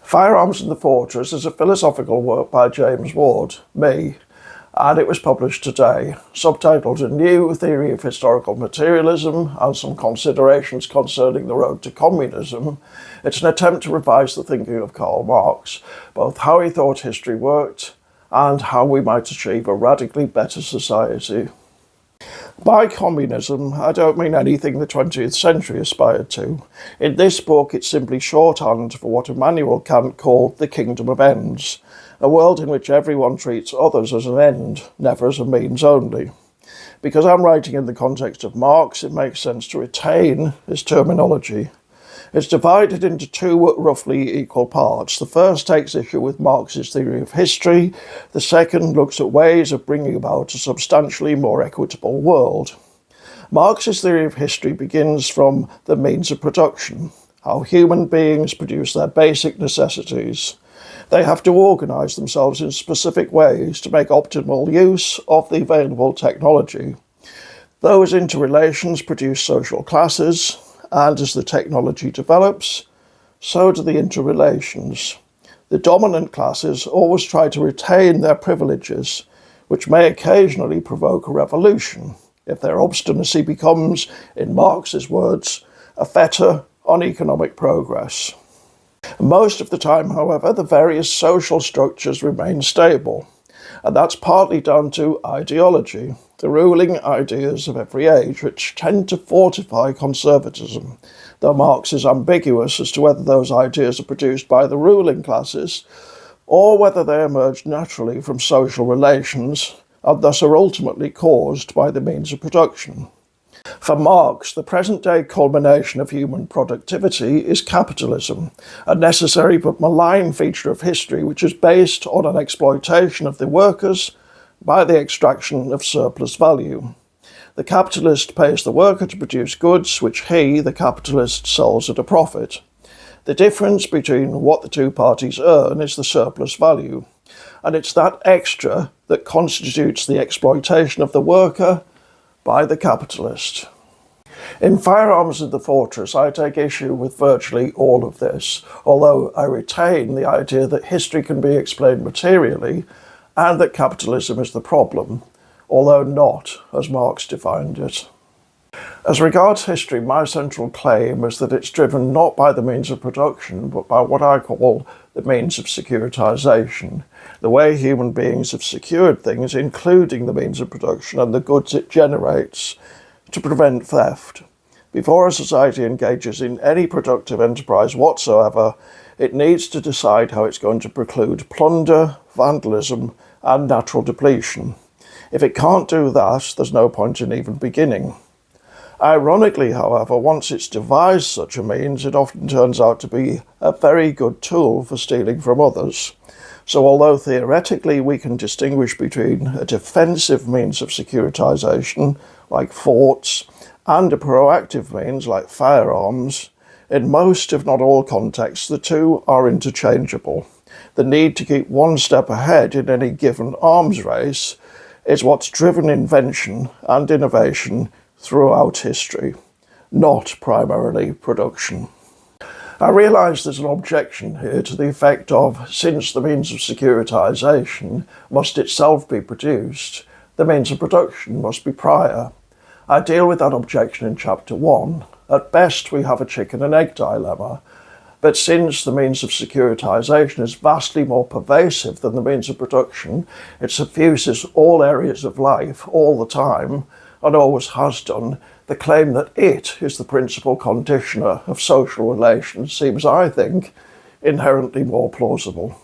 Firearms the Fortress is a philosophical work by James Ward, me, and it was published today, subtitled A New Theory of Historical Materialism and Some Considerations Concerning the Road to Communism. It's an attempt to revise the thinking of Karl Marx, both how he thought history worked and how we might achieve a radically better society. By communism, I don't mean anything the 20th century aspired to. In this book, it's simply shorthand for what Immanuel Kant called the kingdom of ends, a world in which everyone treats others as an end, never as a means only. Because I'm writing in the context of Marx, it makes sense to retain his terminology. It's divided into two roughly equal parts. The first takes issue with Marx's theory of history. The second looks at ways of bringing about a substantially more equitable world. Marx's theory of history begins from the means of production, how human beings produce their basic necessities. They have to organise themselves in specific ways to make optimal use of the available technology. Those interrelations produce social classes, and as the technology develops, so do the interrelations. The dominant classes always try to retain their privileges, which may occasionally provoke a revolution, if their obstinacy becomes, in Marx's words, a fetter on economic progress. Most of the time, however, the various social structures remain stable, and that's partly down to ideology, the ruling ideas of every age, which tend to fortify conservatism, though Marx is ambiguous as to whether those ideas are produced by the ruling classes or whether they emerge naturally from social relations and thus are ultimately caused by the means of production. For Marx, the present-day culmination of human productivity is capitalism, a necessary but malign feature of history which is based on an exploitation of the workers by the extraction of surplus value. The capitalist pays the worker to produce goods which he, the capitalist, sells at a profit. The difference between what the two parties earn is the surplus value, and it's that extra that constitutes the exploitation of the worker by the capitalist. In Firearms the Fortress, I take issue with virtually all of this, although I retain the idea that history can be explained materially and that capitalism is the problem, although not as Marx defined it. As regards history, my central claim is that it's driven not by the means of production, but by what I call the means of securitization, the way human beings have secured things, including the means of production and the goods it generates, to prevent theft. Before a society engages in any productive enterprise whatsoever, it needs to decide how it's going to preclude plunder, vandalism, and natural depletion. If it can't do that, there's no point in even beginning. Ironically, however, once it's devised such a means, it often turns out to be a very good tool for stealing from others. So although theoretically we can distinguish between a defensive means of securitization, like forts, and a proactive means like firearms, in most, if not all contexts, the two are interchangeable. The need to keep one step ahead in any given arms race is what's driven invention and innovation throughout history, not primarily production. I realise there's an objection here to the effect of, since the means of securitization must itself be produced, the means of production must be prior. I deal with that objection in Chapter 1. At best, we have a chicken and egg dilemma. But since the means of securitization is vastly more pervasive than the means of production, it suffuses all areas of life all the time, and always has done, the claim that it is the principal conditioner of social relations seems, I think, inherently more plausible.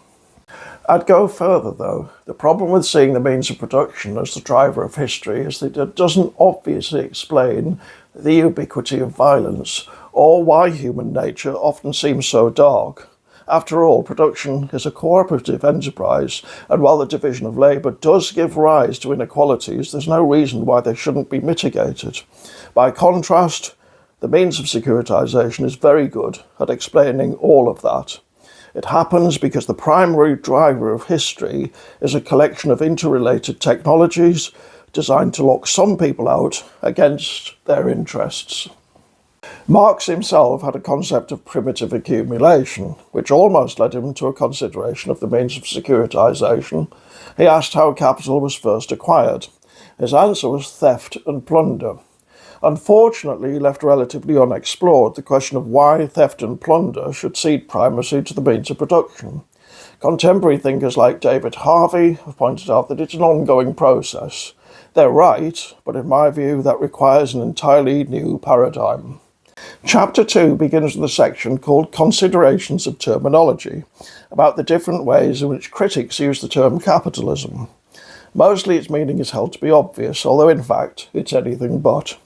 I'd go further, though. The problem with seeing the means of production as the driver of history is that it doesn't obviously explain the ubiquity of violence, or why human nature often seems so dark. After all, production is a cooperative enterprise, and while the division of labour does give rise to inequalities, there's no reason why they shouldn't be mitigated. By contrast, the means of securitization is very good at explaining all of that. It happens because the primary driver of history is a collection of interrelated technologies designed to lock some people out against their interests. Marx himself had a concept of primitive accumulation, which almost led him to a consideration of the means of securitization. He asked how capital was first acquired. His answer was theft and plunder. Unfortunately, he left relatively unexplored the question of why theft and plunder should cede primacy to the means of production. Contemporary thinkers like David Harvey have pointed out that it's an ongoing process. They're right, but in my view, that requires an entirely new paradigm. Chapter 2 begins with a section called Considerations of Terminology, about the different ways in which critics use the term capitalism. Mostly its meaning is held to be obvious, although in fact it's anything but.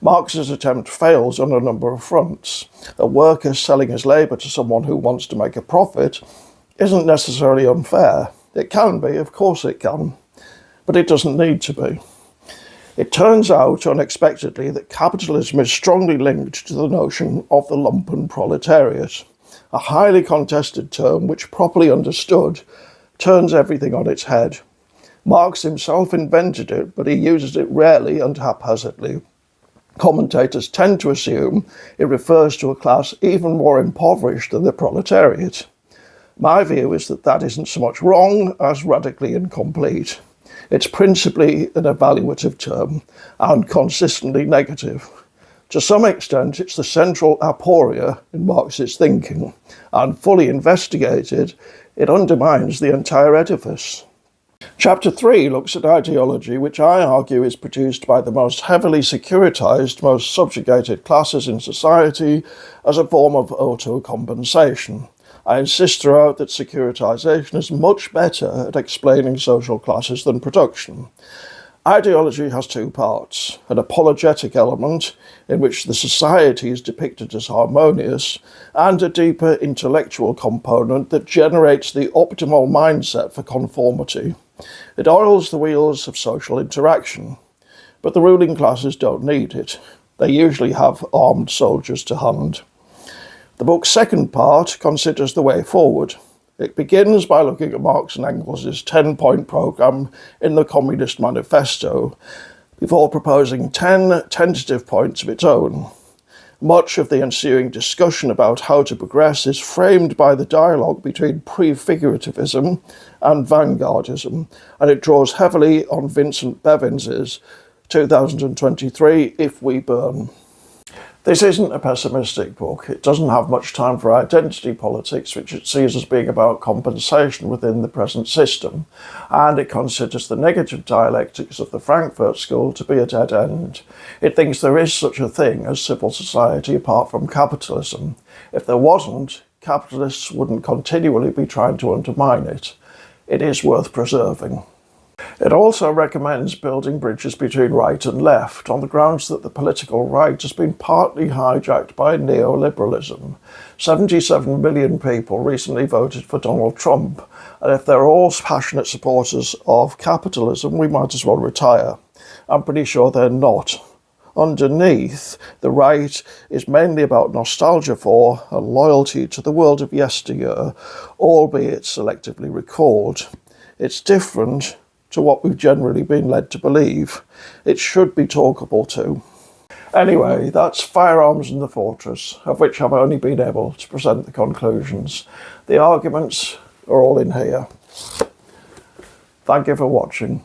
Marx's attempt fails on a number of fronts. A worker selling his labour to someone who wants to make a profit isn't necessarily unfair. It can be, of course it can, but it doesn't need to be. It turns out, unexpectedly, that capitalism is strongly linked to the notion of the lumpen proletariat, a highly contested term which, properly understood, turns everything on its head. Marx himself invented it, but he uses it rarely and haphazardly. Commentators tend to assume it refers to a class even more impoverished than the proletariat. My view is that that isn't so much wrong as radically incomplete. It's principally an evaluative term and consistently negative. To some extent, it's the central aporia in Marxist thinking, and fully investigated, it undermines the entire edifice. Chapter 3 looks at ideology, which I argue is produced by the most heavily securitized, most subjugated classes in society as a form of auto-compensation. I insist throughout that securitization is much better at explaining social classes than production. Ideology has two parts: an apologetic element, in which the society is depicted as harmonious, and a deeper intellectual component that generates the optimal mindset for conformity. It oils the wheels of social interaction, but the ruling classes don't need it. They usually have armed soldiers to hand. The book's second part considers the way forward. It begins by looking at Marx and Engels' 10-point programme in the Communist Manifesto, before proposing 10 tentative points of its own. Much of the ensuing discussion about how to progress is framed by the dialogue between prefigurativism and vanguardism, and it draws heavily on Vincent Bevins's 2023 If We Burn. This isn't a pessimistic book. It doesn't have much time for identity politics, which it sees as being about compensation within the present system, and it considers the negative dialectics of the Frankfurt School to be a dead end. It thinks there is such a thing as civil society apart from capitalism. If there wasn't, capitalists wouldn't continually be trying to undermine it. It is worth preserving. It also recommends building bridges between right and left on the grounds that the political right has been partly hijacked by neoliberalism. 77 million people recently voted for Donald Trump, and if they're all passionate supporters of capitalism, we might as well retire. I'm pretty sure they're not. Underneath, the right is mainly about nostalgia for and loyalty to the world of yesteryear, albeit selectively recalled. It's different to what we've generally been led to believe. It should be talkable too. Anyway, that's Firearms the Fortress, of which I've only been able to present the conclusions. The arguments are all in here. Thank you for watching.